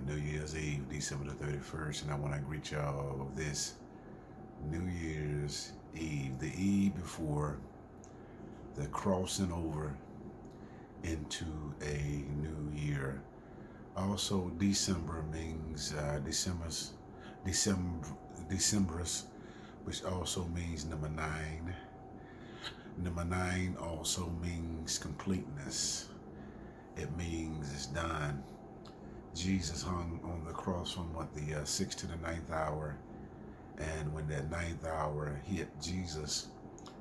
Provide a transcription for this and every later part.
New Year's Eve, December the 31st, and I want to greet y'all this New Year's Eve, the eve before the crossing over into a new year. Also, December means Decemberus, which also means number 9. Number 9 also means completeness. It means it's done. Jesus hung on the cross from the 6th to the 9th hour, and when that 9th hour hit, Jesus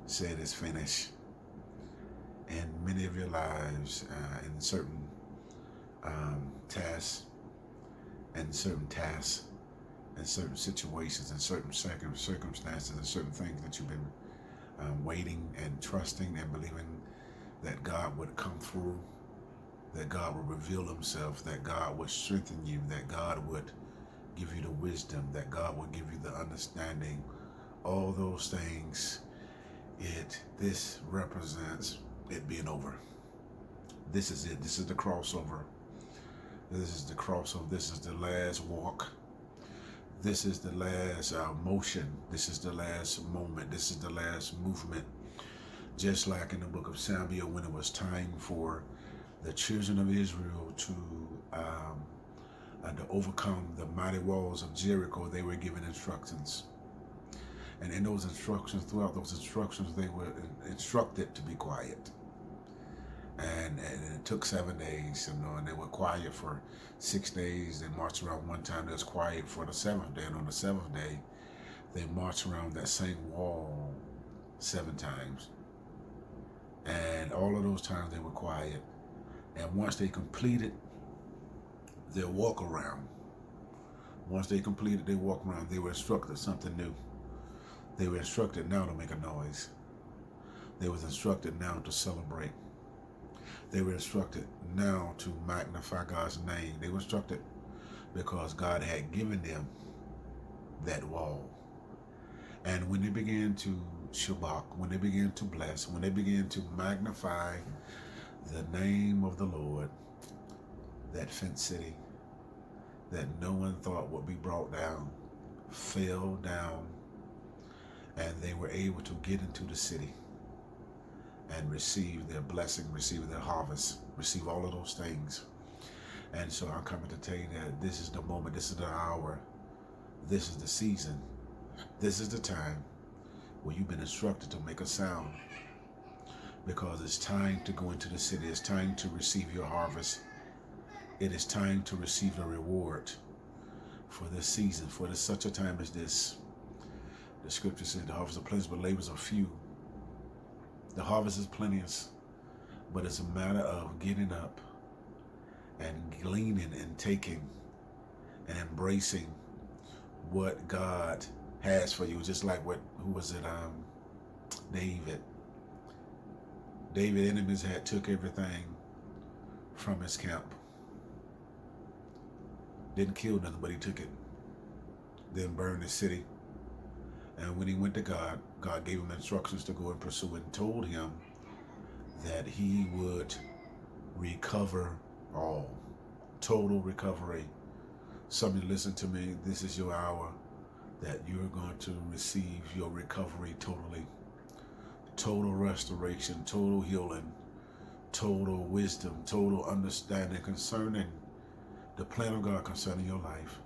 said it's finished. And many of your lives in certain tasks and certain situations and certain circumstances and certain things that you've been waiting and trusting and believing that God would come through, that God would reveal himself, that God would strengthen you, that God would give you the wisdom, that God would give you the understanding. All those things, this represents it being over. This is it. This is the crossover. This is the crossover. This is the last walk. This is the last motion. This is the last moment. This is the last movement. Just like in the book of Samuel, when it was time for the children of Israel to overcome the mighty walls of Jericho, they were given instructions. And in those instructions, throughout those instructions, they were instructed to be quiet. And it took 7 days, and they were quiet for 6 days. They marched around one time. They was quiet for the 7th day, and on the 7th day, they marched around that same wall 7 times. And all of those times they were quiet. And once they completed their walk around, they were instructed something new. They were instructed now to make a noise. They was instructed now to celebrate. They were instructed now to magnify God's name. They were instructed because God had given them that wall. And when they began to shabak, when they began to bless, when they began to magnify the name of the Lord, that fenced city that no one thought would be brought down, fell down, and they were able to get into the city and receive their blessing, receive their harvest, receive all of those things. And so I'm coming to tell you that this is the moment, this is the hour, this is the season, this is the time where you've been instructed to make a sound, because it's time to go into the city. It's time to receive your harvest. It is time to receive the reward for this season, for such a time as this. The scripture said the harvest is plenteous, but labors are few. The harvest is plenteous, but it's a matter of getting up and gleaning and taking and embracing what God has for you. Just like David. David's enemies took everything from his camp. Didn't kill nothing, but he took it. Then burned the city. And when he went to God, God gave him instructions to go and pursue it, and told him that he would recover all. Total recovery. Some of you listen to me, this is your hour that you're going to receive your recovery totally. Total restoration, total healing, total wisdom, total understanding concerning the plan of God concerning your life.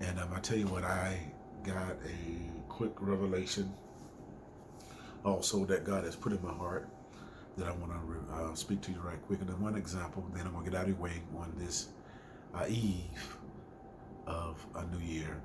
And I tell you what, I got a quick revelation also that God has put in my heart that I want to speak to you right quick. And then one example, then I'm going to get out of your way on this eve of a new year.